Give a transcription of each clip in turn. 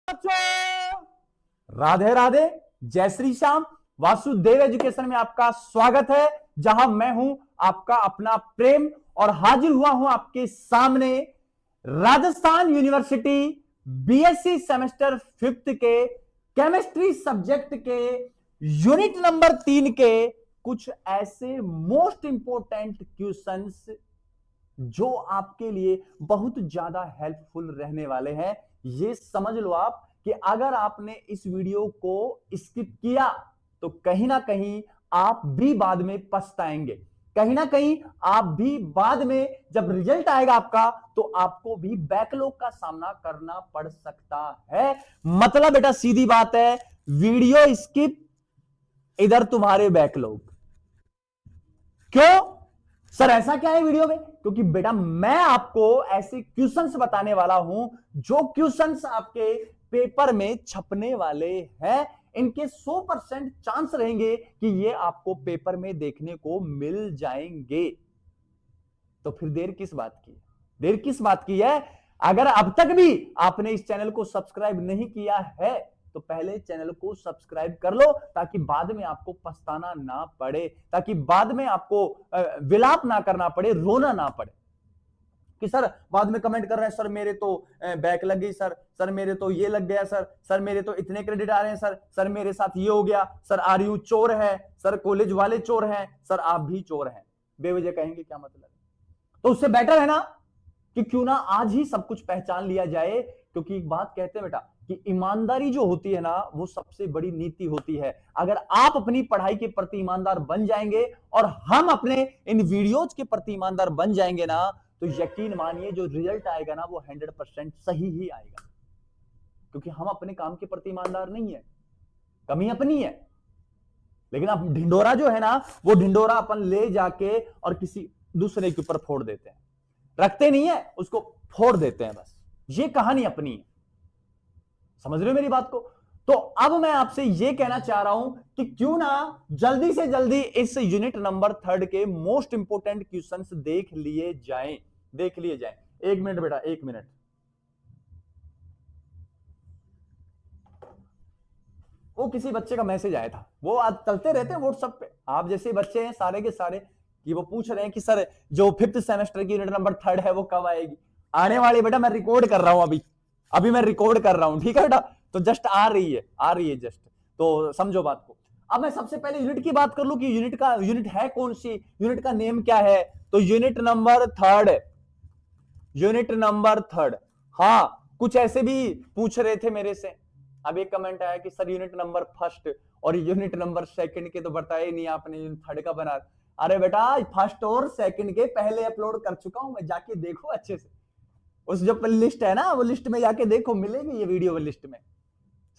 बच्चों, राधे राधे, जय श्री श्याम। वासुदेव एजुकेशन में आपका स्वागत है, जहां मैं हूं आपका अपना प्रेम और हाजिर हुआ हूं आपके सामने Rajasthan university BSc semester 5th के केमिस्ट्री सब्जेक्ट के यूनिट नंबर 3 के कुछ ऐसे मोस्ट इंपोर्टेंट क्वेश्चंस जो आपके लिए बहुत ज्यादा हेल्पफुल रहने वाले हैं। ये समझ लो आप कि अगर आपने इस वीडियो को स्किप किया तो कहीं ना कहीं आप भी बाद में पछताएंगे, कहीं ना कहीं आप भी बाद में जब रिजल्ट आएगा आपका तो आपको भी बैकलॉग का सामना करना पड़ सकता है। मतलब बेटा सीधी बात है, वीडियो स्किप इधर तुम्हारे बैकलॉग। क्यों सर, ऐसा क्या है वीडियो में? क्योंकि बेटा मैं आपको ऐसे क्वेश्चंस बताने वाला हूं जो क्वेश्चंस आपके पेपर में छपने वाले हैं। इनके 100% चांस रहेंगे कि ये आपको पेपर में देखने को मिल जाएंगे। तो फिर देर किस बात की? देर किस बात की है? अगर अब तक भी आपने इस चैनल को सब्सक्राइब नहीं किया है तो पहले चैनल को सब्सक्राइब कर लो, ताकि बाद में आपको पछताना ना पड़े, ताकि बाद में आपको विलाप ना करना पड़े, रोना ना पड़े कि सर बाद में कमेंट कर रहे हैं सर मेरे तो बैक लग गई, सर मेरे तो ये लग गया, सर मेरे तो इतने क्रेडिट आ रहे हैं, सर मेरे साथ ये हो गया, सर आरयू चोर है, सर कॉलेज वाले चोर हैं, सर आप भी चोर हैं। बेवजह कहेंगे क्या मतलब? तो उससे बेटर है ना कि क्यों ना आज ही सब कुछ पहचान लिया जाए। क्योंकि एक बात कहते हैं बेटा कि ईमानदारी जो होती है ना वो सबसे बड़ी नीति होती है। अगर आप अपनी पढ़ाई के प्रति ईमानदार बन जाएंगे और हम अपने इन वीडियोज के प्रति ईमानदार बन जाएंगे ना, तो यकीन मानिए जो रिजल्ट आएगा ना वो 100% सही ही आएगा। क्योंकि हम अपने काम के प्रति ईमानदार नहीं है, कमी अपनी है, लेकिन अब ढिंडोरा जो है ना वो ढिंडोरा अपन ले जाके और किसी दूसरे के ऊपर फोड़ देते हैं, रखते नहीं है उसको, फोड़ देते हैं बस। ये कहानी अपनी है, समझ रहे हो मेरी बात को? तो अब मैं आपसे यह कहना चाह रहा हूं कि क्यों ना जल्दी से जल्दी इस यूनिट नंबर 3 के मोस्ट इंपोर्टेंट क्वेश्चंस देख लिए जाएं। एक मिनट बेटा, एक मिनट। वो किसी बच्चे का मैसेज आया था, वो आज चलते रहते हैं व्हाट्सएप पे, आप जैसे बच्चे हैं सारे के सारे, कि वो पूछ रहे हैं कि सर जो 5th सेमेस्टर की यूनिट नंबर 3 है वो कब आएगी? आने वाली बेटा, मैं रिकॉर्ड कर रहा हूं, अभी मैं रिकॉर्ड कर रहा हूं, ठीक है बेटा? तो जस्ट आ रही है जस्ट, तो समझो बात को। अब मैं सबसे पहले यूनिट की बात कर लूं कि यूनिट है कौन सी, यूनिट का नेम क्या है। तो यूनिट नंबर 3। हाँ, कुछ ऐसे भी पूछ रहे थे मेरे से। अब एक कमेंट आया कि सर यूनिट नंबर 1 और यूनिट नंबर 2 के तो बताया नहीं आपने, यूनिट 3 का बना। अरे बेटा 1 और 2 के पहले अपलोड कर चुका हूं मैं, जाके देखो अच्छे से। उस जो लिस्ट है ना वो लिस्ट में जाके देखो, मिलेगी ये वीडियो लिस्ट में,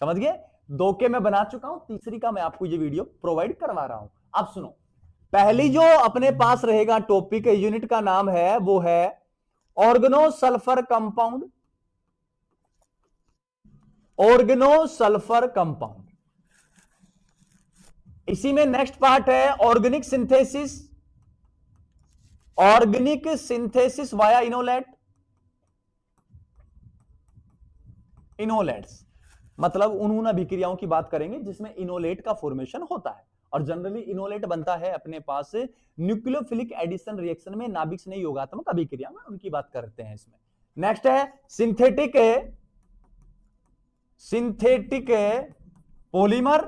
समझ गए? 2 के मैं बना चुका हूं, 3 का मैं आपको ये वीडियो प्रोवाइड करवा रहा हूं। अब सुनो, पहली जो अपने पास रहेगा टॉपिक यूनिट का नाम है वो है ऑर्गेनोसल्फर कंपाउंड। ऑर्गेनोसल्फर कंपाउंड, इसी में नेक्स्ट पार्ट है ऑर्गेनिक सिंथेसिस वाया इनोलेट्स। मतलब उन अभिक्रियाओं की बात करेंगे जिसमें इनोलेट का फॉर्मेशन होता है, और जनरली इनोलेट बनता है अपने पास न्यूक्लियोफिलिक एडिशन रिएक्शन में, नाभिक स्नेह योगात्मक अभिक्रिया में, उनकी बात करते हैं इसमें। नेक्स्ट है सिंथेटिक पॉलीमर।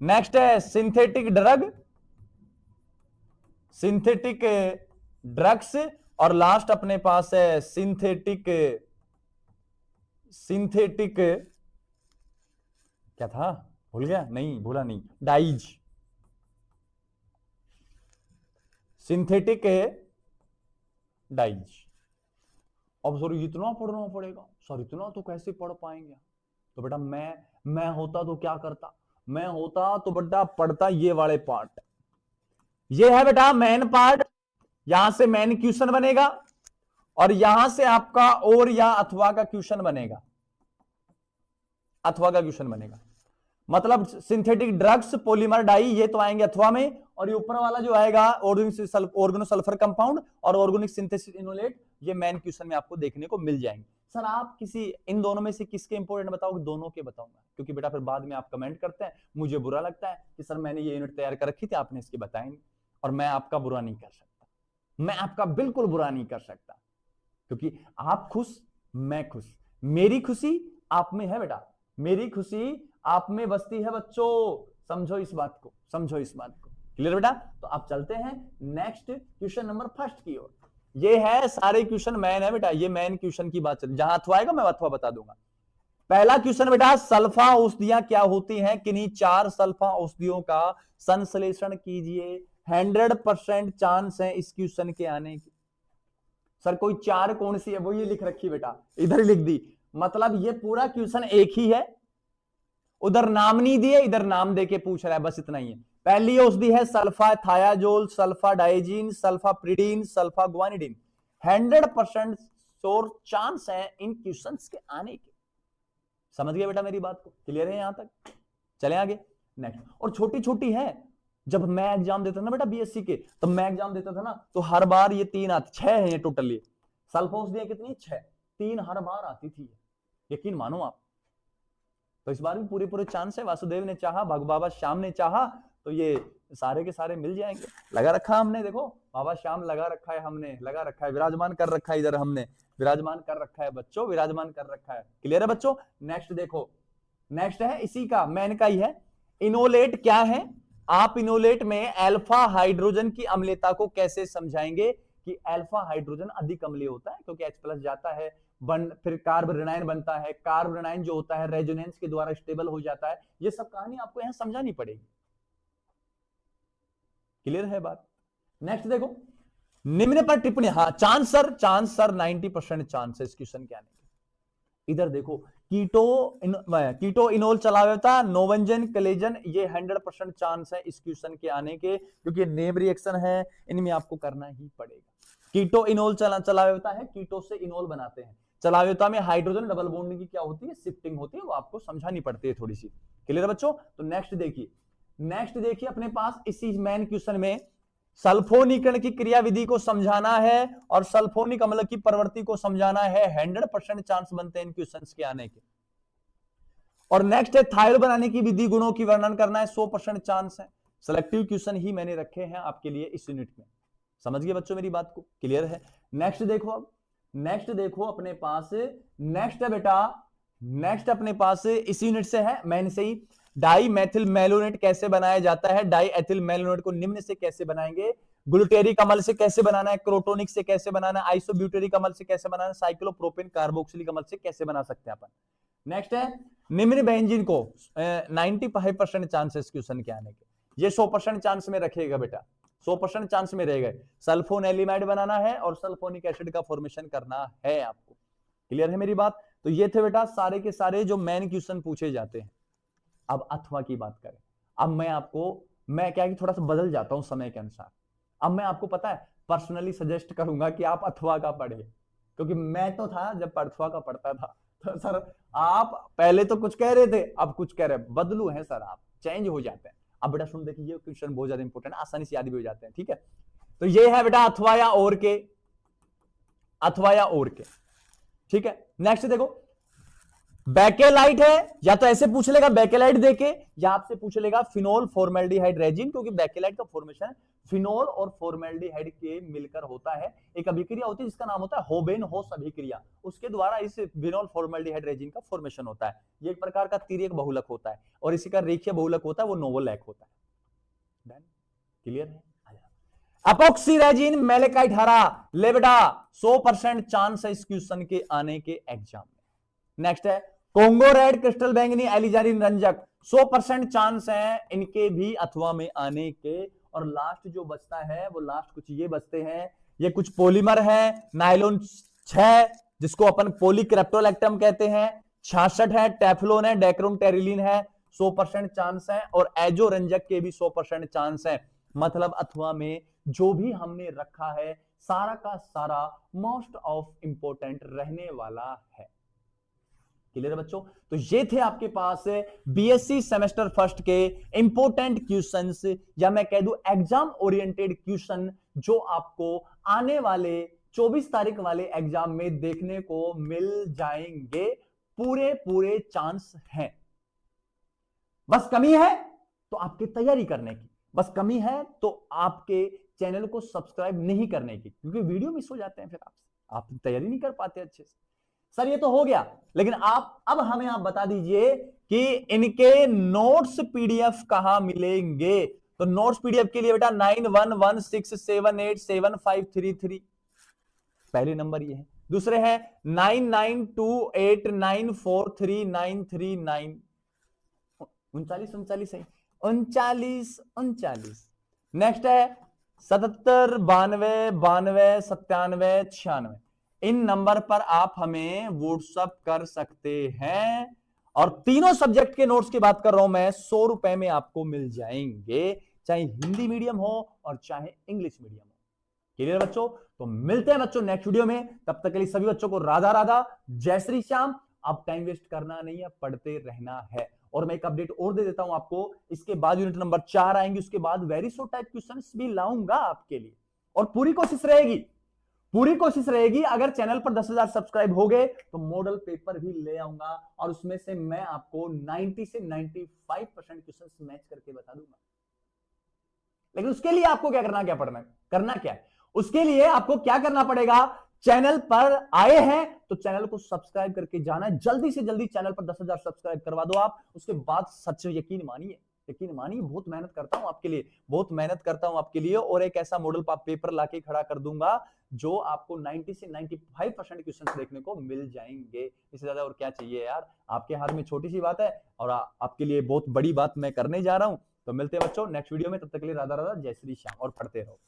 नेक्स्ट है सिंथेटिक ड्रग्स, और लास्ट अपने पास है सिंथेटिक क्या था, भूल गया? नहीं भूला नहीं, डाइज, सिंथेटिक डाइज। अब सर इतना पढ़ना पड़ेगा, सर इतना तो कैसे पढ़ पाएंगे? तो बेटा मैं होता तो क्या करता, मैं होता तो बेटा पढ़ता ये वाले पार्ट। ये है बेटा मेन पार्ट, यहां से मेन क्वेश्चन बनेगा और यहां से आपका और या अथवा का क्वेश्चन बनेगा, मतलब सिंथेटिक ड्रग्स, पॉलीमर डाई, ये तो आएंगे अथवा में, और ये ऊपर वाला जो आएगा ऑर्गेनोसल्फर कंपाउंड और ऑर्गेनिक सिंथेसिस इनोलेट, ये मेन क्वेश्चन में आपको देखने को मिल जाएंगे। सर आप किसी इन दोनों में से किसके इंपॉर्टेंट बताओगे? दोनों के बताऊंगा, क्योंकि बेटा फिर बाद में आप कमेंट करते हैं, मुझे बुरा लगता है कि सर मैंने ये यूनिट तैयार कर रखी थी, आपने इसकी बताई नहीं, और मैं आपका बुरा नहीं कर सकता, मैं आपका बिल्कुल बुरा नहीं कर सकता, क्योंकि आप खुश मैं खुश, मेरी खुशी आप में है बेटा, मेरी खुशी आप में बसती है बच्चों, समझो इस बात को, समझो इस बात को। क्लियर बेटा? तो आप चलते हैं नेक्स्ट क्वेश्चन नंबर फर्स्ट की ओर। ये है सारे क्वेश्चन मैन है बेटा, ये मैन क्वेश्चन की बात चल, जहां अथवा आएगा मैं अथवा बता दूंगा। पहला क्वेश्चन बेटा, सल्फा औषधियां क्या होती हैं? किन्हीं 4 सल्फा औषधियों का संश्लेषण कीजिए। 100% चांस है इस क्वेश्चन के आने की। सर कोई 4 कौन सी है? वो ये लिख रखी बेटा, इधर लिख दी, मतलब ये पूरा क्वेश्चन एक ही है, उधर नाम नहीं दिए, इधर नाम देके पूछ रहा है, बस इतना ही है। पहली औषधि है sulfa thiazole, sulfa diazine, sulfa pyridine, sulfa guanidine. 100% sure chance है इन क्वेश्चंस के आने के। समझ गए बेटा मेरी बात को? क्लियर है यहां तक? चले आगे नेक्स्ट। और छोटी छोटी है, जब मैं एग्जाम देता था ना बेटा बीएससी के, तो मैं एग्जाम देता था ना, तो हर बार ये 3 आती, 6 है ये टोटली। सल्फा औषधियां कितनी? 6, 3 हर बार आती थी, यकीन मानो आप। तो इस बार भी पूरे पूरे चांस है, वासुदेव ने चाहा, बाबा श्याम ने चाहा, तो ये सारे के सारे मिल जाएंगे। लगा रखा हमने, देखो बाबा श्याम लगा रखा है, हमने लगा रखा है, विराजमान कर रखा है, इधर हमने विराजमान कर रखा है बच्चों, विराजमान कर रखा है। क्लियर है बच्चों? नेक्स्ट देखो, नेक्स्ट है इसी का, मैन का ही है। इनोलेट क्या है? आप इनोलेट में अल्फा हाइड्रोजन की अम्लता को कैसे समझाएंगे कि अल्फा हाइड्रोजन अधिक अम्लीय होता है, क्योंकि H+ जाता है, फिर कार्ब ऋणायन बनता है, कार्ब ऋणायन जो होता है रेजोनेंस के द्वारा स्टेबल हो जाता है। ये सब कहानी आपको यहां समझानी पड़ेगी। क्लियर है बात? नेक्स्ट देखो, निम्न पर टिप्पणी, हाँ चांस सर 90% चांस है इस क्वेश्चन के आने के। इधर देखो, कीटो इनोल चलावेता, नोवेंजन कलेजन, ये 100% चांस है इस क्वेश्चन के आने के, क्योंकि नेम रिएक्शन है, इनमें आपको करना ही पड़ेगा। कीटो इनोल चलावेता है, कीटो से इनोल बनाते हैं। चलावेता में हाइड्रोजन डबल बॉन्डिंग की क्या होती है? शिफ्टिंग होती है, वो आपको समझानी पड़ती है थोड़ी सी। क्लियर है बच्चों? तो नेक्स्ट देखिए, नेक्स्ट देखिए अपने पास इसी मेन क्वेश्चन में सल्फोनीकरण की क्रियाविधि को समझाना है और सल्फोनिक अम्ल की प्रवृत्ति को समझाना है। 100% चांस बनते हैं इन क्वेश्चंस के आने के। और नेक्स्ट है थायल बनाने की विधि, गुणों की वर्णन करना है, 100% चांस है। सिलेक्टिव क्वेश्चन ही मैंने रखे हैं आपके लिए इस यूनिट में। समझ गए बच्चों मेरी बात को? क्लियर है? नेक्स्ट देखो, अब नेक्स्ट देखो अपने पास, नेक्स्ट है बेटा, नेक्स्ट अपने पास इस यूनिट से है, मैन से ही, डाई मेथिल मेलोनेट कैसे बनाया जाता है? डाई एथिल मेलोनेट को निम्न से कैसे बनाएंगे? ग्लूटेरिक अम्ल से कैसे बनाना है? क्रोटोनिक से कैसे बनाना है? आइसोब्यूटेरिक अम्ल से कैसे बनाना है? साइक्लोप्रोपेन कार्बोक्सिलिक अम्ल से कैसे बना सकते हैं अपन? नेक्स्ट है निम्न बेंजीन को 95% चांसेस क्वेश्चन के आने के, ये 100% चांस में रखेगा बेटा, 100% चांस में रहेगा। सल्फोनेलिमाइड बनाना है और सल्फोनिक एसिड का फॉर्मेशन करना है आपको। क्लियर है मेरी बात? तो ये थे बेटा सारे के सारे जो मेन क्वेश्चन पूछे जाते हैं। अब अथवा की बात करें, अब मैं क्या कि थोड़ा सा बदल जाता हूं समय के अनुसार। अब मैं आपको पता है पर्सनली सजेस्ट करूंगा कि आप अथवा का पढ़े, क्योंकि मैं तो था जब अथवा का पढ़ता था, तो सर आप पहले तो कुछ कह रहे थे, अब कुछ कह रहे हैं, बदलू हैं सर, आप चेंज हो जाते हैं। अब बेटा सुन देखिए, ये क्वेश्चन बहुत ज्यादा इंपॉर्टेंट है, आसानी से याद भी हो जाते हैं। ठीक है, तो ये है बेटा अथवा या और के, अथवा या और के। ठीक है, नेक्स्ट देखो, बैकेलाइट है, या तो ऐसे पूछ लेगा बैकेलाइट देके, या आपसे पूछ लेगा फिनोल फॉर्मेल्डिहाइड रेजिन, क्योंकि बैकेलाइट का फॉर्मेशन फिनोल और फॉर्मेल्डिहाइड के मिलकर होता है। एक अभिक्रिया होती है जिसका नाम होता है होबेन-होस अभिक्रिया, उसके द्वारा इस फिनोल फॉर्मेल्डिहाइड रेजिन का फॉर्मेशन होता है। ये एक प्रकार का तिर्यक बहुलक होता है, और इसी का रेखीय बहुलक होता है, वो नोवोलैक होता है। क्लियर है? अपोक्सी रेजिन मेलेकाइट हरा, ले बेटा 100% चांस है इस क्वेश्चन के आने के एग्जाम में। नेक्स्ट है कोंगो रेड क्रिस्टल बैंगनी एलिजारिन रंजक, 100% चांस है इनके भी अथवा में आने के। और लास्ट जो बचता है वो लास्ट कुछ ये बचते हैं, ये कुछ पॉलीमर है, नायलॉन 6 जिसको अपन पॉलीक्रेप्टोलैक्टम कहते हैं, 66 है, टेफ्लोन है, डेक्रोन टेरिलिन है, 100% चांस है। और एजो रंजक के भी 100% चांस है। मतलब अथवा में जो भी हमने रखा है सारा का सारा मोस्ट ऑफ इंपोर्टेंट रहने वाला है। क्लियर है बच्चों? तो ये थे आपके पास बीएससी सेमेस्टर फर्स्ट के इंपोर्टेंट क्वेश्चंस, या मैं कह दूं एग्जाम ओरिएंटेड क्वेश्चन, जो आपको आने वाले 24 तारीख वाले एग्जाम में देखने को मिल जाएंगे, पूरे चांस हैं। बस कमी है तो आपकी तैयारी करने की, बस कमी है तो आपके चैनल को सब्सक्राइब नहीं करने की, क्योंकि वीडियो मिस हो जाते हैं, फिर आप तैयारी नहीं कर पाते अच्छे से। सर ये तो हो गया, लेकिन अब हमें आप बता दीजिए कि इनके नोट्स पीडीएफ कहां मिलेंगे। तो नोट्स पीडीएफ के लिए बेटा 9116787533 पहले नंबर ये है। दूसरे है 9928943939 39 है, 39। नेक्स्ट है 77 92 92 97 96। इन नंबर पर आप हमें व्हाट्सएप कर सकते हैं, और तीनों सब्जेक्ट के नोट्स की बात कर रहा हूं मैं, 100 रुपए में आपको मिल जाएंगे, चाहे हिंदी मीडियम हो और चाहे इंग्लिश मीडियम हो। क्लियर बच्चों? तो मिलते हैं बच्चों नेक्स्ट वीडियो में, तब तक के लिए सभी बच्चों को राधा राधा, जय श्री श्याम। अब टाइम वेस्ट करना नहीं है, पढ़ते रहना है। और मैं एक अपडेट और दे देता हूं आपको, इसके बाद यूनिट नंबर 4 आएंगे, उसके बाद वेरी शॉर्ट टाइप क्वेश्चंस भी लाऊंगा आपके लिए, और पूरी कोशिश रहेगी अगर चैनल पर 10,000 सब्सक्राइब हो गए तो मॉडल पेपर भी ले आऊंगा, और उसमें से मैं आपको 90 से 95% क्वेश्चंस मैच करके बता दूंगा। लेकिन उसके लिए आपको क्या करना क्या है? उसके लिए आपको क्या करना पड़ेगा? चैनल पर आए हैं तो चैनल को सब्सक्राइब करके जाना है, जल्दी से जल्दी चैनल पर 10,000 सब्सक्राइब करवा दो आप। उसके बाद सच यकीन मानिए, बहुत मेहनत करता हूं आपके लिए, और एक ऐसा मॉडल पेपर लाके खड़ा कर दूंगा जो आपको 90 से 95% क्वेश्चन देखने को मिल जाएंगे। इससे ज्यादा और क्या चाहिए यार? आपके हाथ में छोटी सी बात है, और आपके लिए बहुत बड़ी बात मैं करने जा रहा हूं। तो मिलते हैं बच्चों नेक्स्ट वीडियो में, तब तक के लिए राधा राधा, जय श्री श्याम, और पढ़ते रहो।